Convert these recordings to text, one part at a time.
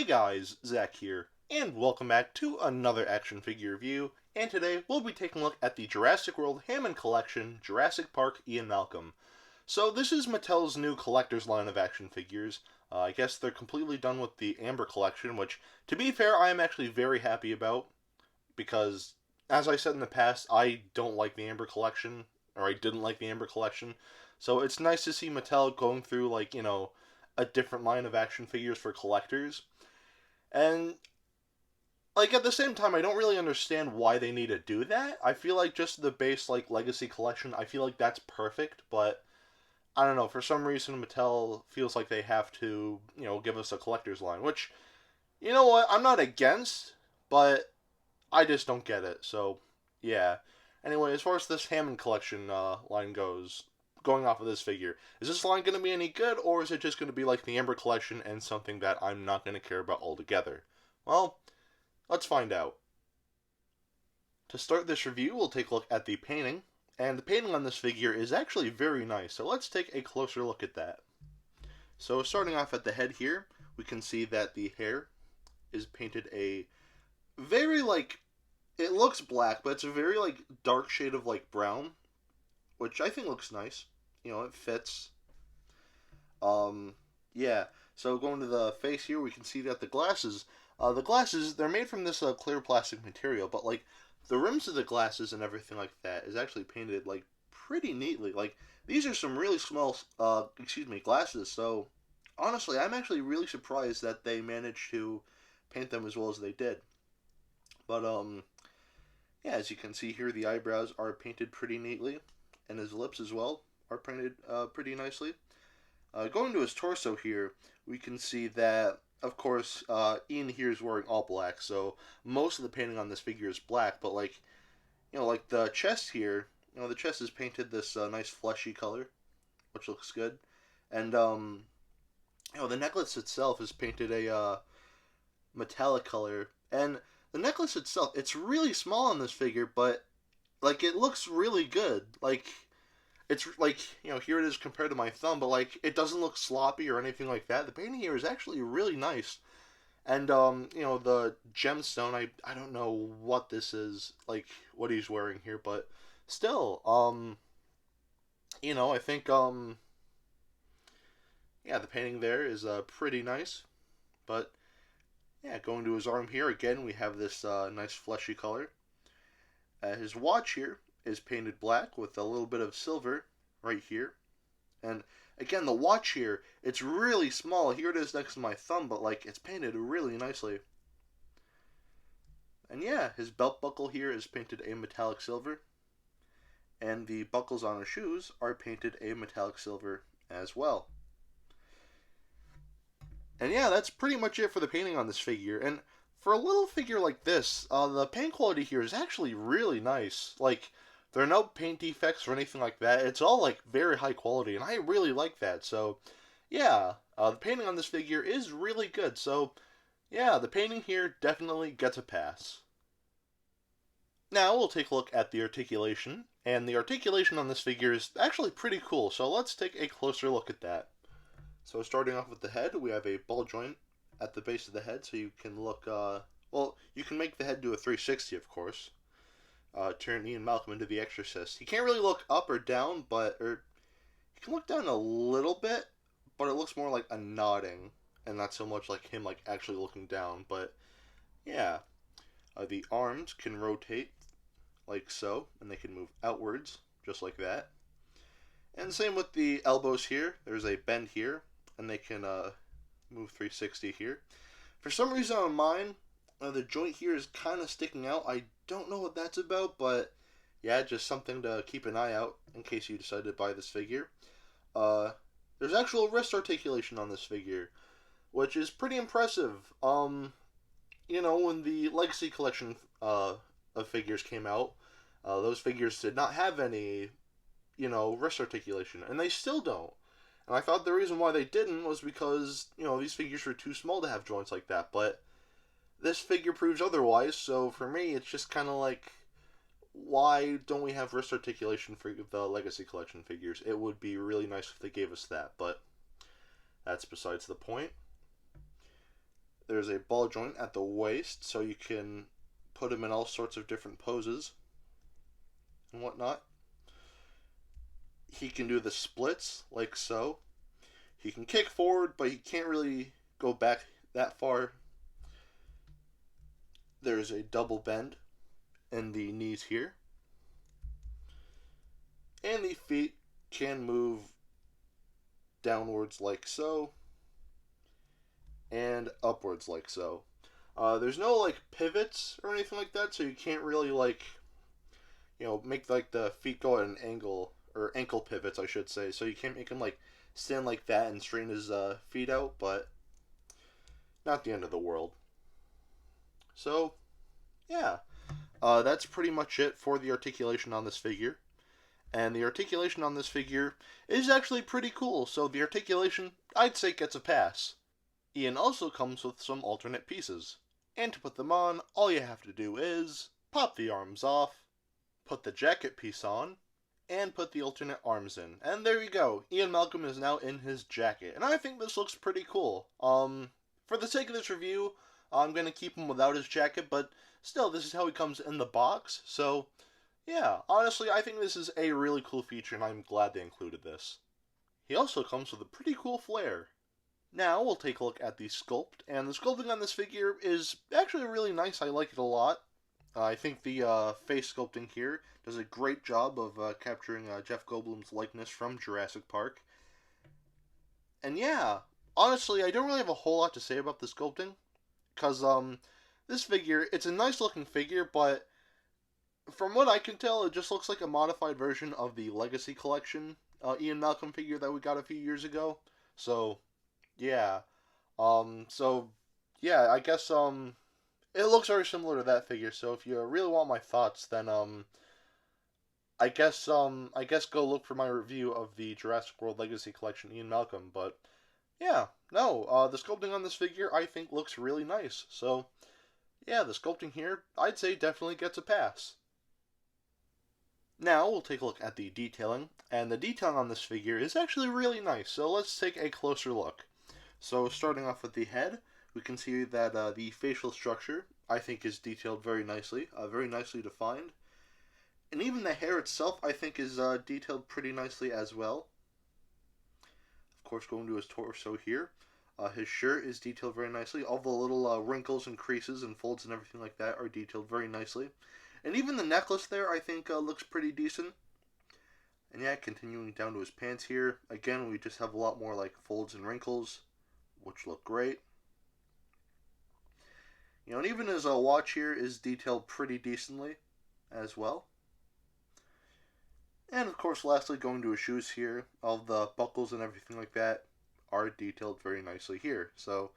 Hey guys, Zack here, and welcome back to another action figure review, and today we'll be taking a look at the Jurassic World Hammond Collection, Jurassic Park Ian Malcolm. So this is Mattel's new collector's line of action figures. I guess they're completely done with the Amber collection, which, to be fair, I am actually very happy about, because, as I said in the past, I don't like the Amber collection, or I didn't like the Amber collection, so it's nice to see Mattel going through, a different line of action figures for collectors. And at the same time, I don't really understand why they need to do that. I feel like just the base Legacy collection, I feel like that's perfect, but I don't know, for some reason Mattel feels like they have to, give us a collector's line, which, you know what, I'm not against, but I just don't get it. So, yeah. Anyway, as far as this Hammond collection line goes, going off of this figure, is this line going to be any good, or is it just going to be like the Amber collection and something that I'm not going to care about altogether? Well, let's find out. To start this review, we'll take a look at the painting, and the painting on this figure is actually very nice, so let's take a closer look at that. So starting off at the head here, we can see that the hair is painted a very it looks black, but it's a very dark shade of brown, which I think looks nice. It fits. Yeah. So going to the face here, we can see that the glasses, they're made from this clear plastic material, but the rims of the glasses and everything like that is actually painted pretty neatly. These are some really small, glasses. So honestly, I'm actually really surprised that they managed to paint them as well as they did. But yeah, as you can see here, the eyebrows are painted pretty neatly, and his lips as well are painted pretty nicely. Going to his torso here, we can see that, of course, Ian here is wearing all black, so most of the painting on this figure is black, but the chest here, the chest is painted this nice fleshy color, which looks good, and the necklace itself is painted a metallic color, and the necklace itself, it's really small on this figure, but it looks really good. It's here it is compared to my thumb, but it doesn't look sloppy or anything like that. The painting here is actually really nice. And the gemstone, I don't know what this is, what he's wearing here, but still, I think yeah, the painting there is pretty nice. But yeah, going to his arm here again, we have this nice fleshy color. His watch here is painted black with a little bit of silver right here. And again, the watch here, it's really small. Here it is next to my thumb, but it's painted really nicely. And yeah, his belt buckle here is painted a metallic silver. And the buckles on his shoes are painted a metallic silver as well. And yeah, that's pretty much it for the painting on this figure. And for a little figure like this, the paint quality here is actually really nice. There are no paint defects or anything like that. It's all very high quality, and I really like that. So yeah, the painting on this figure is really good. So yeah, the painting here definitely gets a pass. Now we'll take a look at the articulation, and the articulation on this figure is actually pretty cool. So let's take a closer look at that. So starting off with the head, we have a ball joint at the base of the head, so you can look, well, you can make the head do a 360, of course. Turn Ian Malcolm into the Exorcist. He can't really look up or down, or he can look down a little bit, but it looks more like a nodding, and not so much like him actually looking down. But yeah, the arms can rotate like so, and they can move outwards just like that. And same with the elbows here. There's a bend here, and they can move 360 here. For some reason on mine, the joint here is kind of sticking out. I don't know what that's about, but yeah, just something to keep an eye out in case you decide to buy this figure. There's actual wrist articulation on this figure, which is pretty impressive. When the Legacy collection of figures came out, those figures did not have any, wrist articulation, and they still don't. And I thought the reason why they didn't was because, these figures were too small to have joints like that, but this figure proves otherwise, so for me, it's just kind of why don't we have wrist articulation for the Legacy Collection figures? It would be really nice if they gave us that, but that's besides the point. There's a ball joint at the waist, so you can put him in all sorts of different poses and whatnot. He can do the splits, like so. He can kick forward, but he can't really go back that far. There's a double bend in the knees here. And the feet can move downwards like so, and upwards like so. There's no like pivots or anything like that, so you can't really like, make like the feet go at an angle, or ankle pivots I should say, so you can't make him like stand like that and straighten his feet out, but not the end of the world. So yeah, that's pretty much it for the articulation on this figure. And the articulation on this figure is actually pretty cool, so the articulation, I'd say, gets a pass. Ian also comes with some alternate pieces, and to put them on, all you have to do is pop the arms off, put the jacket piece on, and put the alternate arms in. And there you go, Ian Malcolm is now in his jacket, and I think this looks pretty cool. For the sake of this review, I'm going to keep him without his jacket, but still, this is how he comes in the box, so yeah, honestly, I think this is a really cool feature, and I'm glad they included this. He also comes with a pretty cool flare. Now, we'll take a look at the sculpt, and the sculpting on this figure is actually really nice. I like it a lot. I think the face sculpting here does a great job of capturing Jeff Goldblum's likeness from Jurassic Park. And yeah, honestly, I don't really have a whole lot to say about the sculpting, because this figure, it's a nice looking figure, but from what I can tell, it just looks like a modified version of the Legacy Collection Ian Malcolm figure that we got a few years ago. So, yeah. I guess, it looks very similar to that figure, so if you really want my thoughts, then, I guess go look for my review of the Jurassic World Legacy Collection Ian Malcolm, but, yeah, no, the sculpting on this figure, I think, looks really nice, so, yeah, the sculpting here, I'd say definitely gets a pass. Now, we'll take a look at the detailing, and the detailing on this figure is actually really nice, so let's take a closer look. So, starting off with the head, we can see that the facial structure, I think, is detailed very nicely defined. And even the hair itself, I think, is detailed pretty nicely as well. Of course, going to his torso here, his shirt is detailed very nicely. All the little wrinkles and creases and folds and everything like that are detailed very nicely. And even the necklace there, I think, looks pretty decent. And yeah, continuing down to his pants here. Again, we just have a lot more like folds and wrinkles, which look great. And even his watch here is detailed pretty decently as well. And of course, lastly, going to his shoes here, all the buckles and everything like that are detailed very nicely here. So,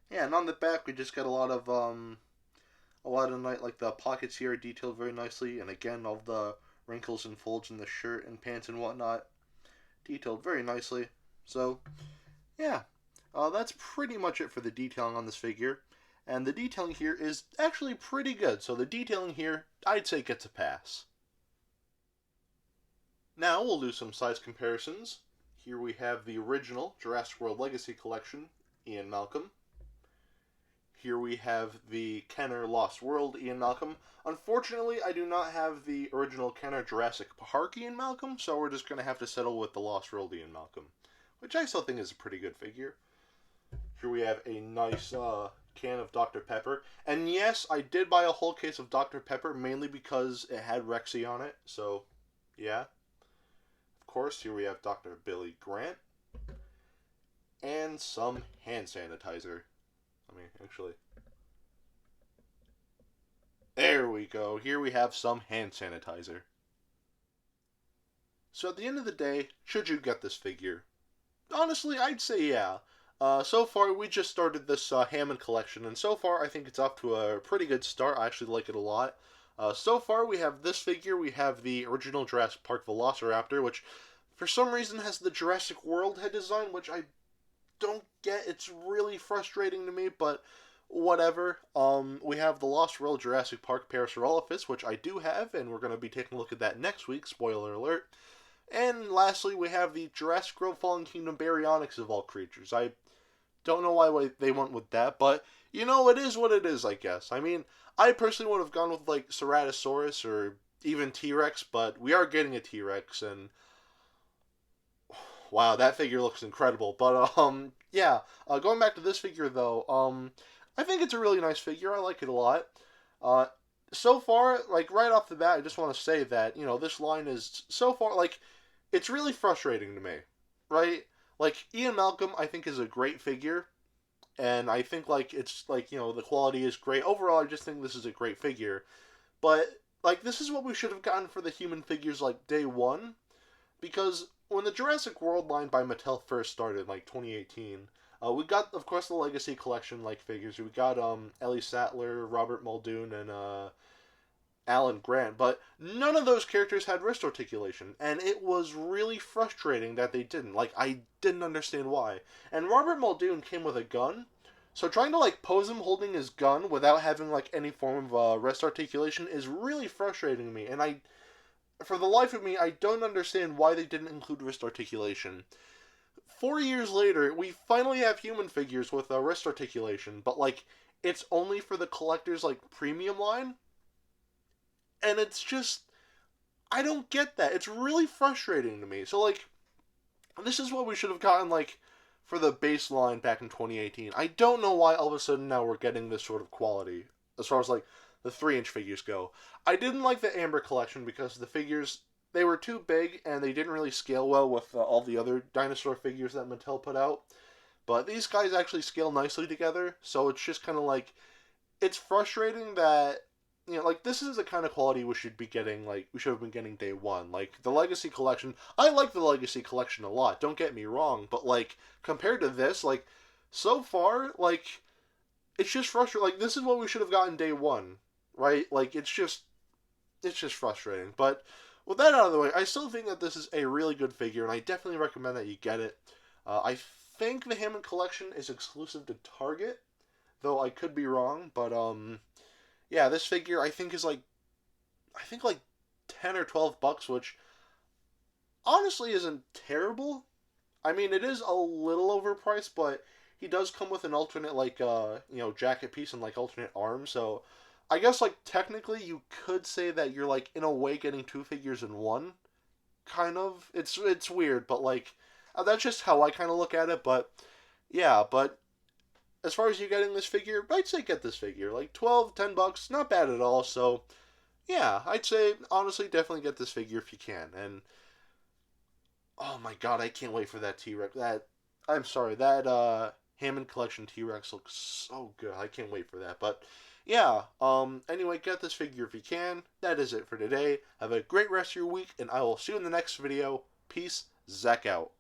yeah, and on the back, we just got a lot of like the pockets here are detailed very nicely, and again, all the wrinkles and folds in the shirt and pants and whatnot detailed very nicely. So, yeah, that's pretty much it for the detailing on this figure, and the detailing here is actually pretty good. So the detailing here, I'd say, gets a pass. Now we'll do some size comparisons. Here we have the original Jurassic World Legacy Collection, Ian Malcolm. Here we have the Kenner Lost World Ian Malcolm. Unfortunately, I do not have the original Kenner Jurassic Park Ian Malcolm, so we're just going to have to settle with the Lost World Ian Malcolm, which I still think is a pretty good figure. Here we have a nice can of Dr. Pepper. And yes, I did buy a whole case of Dr. Pepper, mainly because it had Rexy on it, so yeah. Of course, here we have Dr. Billy Grant. And some hand sanitizer. Actually, there we go. Here we have some hand sanitizer. So at the end of the day, should you get this figure? Honestly, I'd say yeah. So far, we just started this Hammond collection, and so far, I think it's off to a pretty good start. I actually like it a lot. So far, we have this figure. We have the original Jurassic Park Velociraptor, which for some reason has the Jurassic World head design, which I don't get. It's really frustrating to me, but whatever. We have the Lost World Jurassic Park Parasaurolophus, which I do have, and we're going to be taking a look at that next week, spoiler alert. And lastly, we have the Jurassic World Fallen Kingdom Baryonyx of all creatures. I Don't know why they went with that, but, you know, it is what it is, I guess. I mean, I personally would have gone with, like, Ceratosaurus or even T-Rex, but we are getting a T-Rex, and wow, that figure looks incredible. But, yeah, going back to this figure, though, I think it's a really nice figure. I like it a lot. Uh, so far, like, right off the bat, I just want to say that, you know, this line is, so far, like, it's really frustrating to me, right? Like, Ian Malcolm, I think, is a great figure, and I think, like, it's, like, you know, the quality is great. Overall, I just think this is a great figure. But, like, this is what we should have gotten for the human figures, like, day one, because when the Jurassic World line by Mattel first started, like 2018, we got, of course, the Legacy Collection like figures. We got Ellie Sattler, Robert Muldoon, and Alan Grant, but none of those characters had wrist articulation, and it was really frustrating that they didn't. Like, I didn't understand why. And Robert Muldoon came with a gun, so trying to, like, pose him holding his gun without having, like, any form of wrist articulation is really frustrating me, and for the life of me, I don't understand why they didn't include wrist articulation. 4 years later, we finally have human figures with wrist articulation, but, like, it's only for the collector's, like, premium line? And it's just, I don't get that. It's really frustrating to me. So, like, this is what we should have gotten, like, for the baseline back in 2018. I don't know why all of a sudden now we're getting this sort of quality, as far as, like, the 3-inch figures go. I didn't like the Amber collection because the figures, they were too big and they didn't really scale well with all the other dinosaur figures that Mattel put out. But these guys actually scale nicely together, so it's just kind of like, it's frustrating that, you know, like, this is the kind of quality we should be getting, like, we should have been getting day one. Like, the Legacy Collection, I like the Legacy Collection a lot, don't get me wrong, but, like, compared to this, like, so far, like, it's just frustrating. Like, this is what we should have gotten day one, right? Like, it's just frustrating. But with that out of the way, I still think that this is a really good figure, and I definitely recommend that you get it. I think the Hammond collection is exclusive to Target, though I could be wrong. But yeah, this figure I think is like 10 or $12, which honestly isn't terrible. I mean, it is a little overpriced, but he does come with an alternate, like, you know, jacket piece and, like, alternate arms, so I guess, like, technically you could say that you're, like, in a way getting two figures in one, kind of. It's weird, but, like, that's just how I kind of look at it, but, yeah, but as far as you getting this figure, I'd say get this figure. Like, $10, not bad at all, so, yeah, I'd say, honestly, definitely get this figure if you can, and oh my god, I can't wait for that T-Rex. I'm sorry, that Hammond Collection T-Rex looks so good. I can't wait for that. But yeah, anyway, get this figure if you can. That is it for today. Have a great rest of your week, and I will see you in the next video. Peace, Zack out.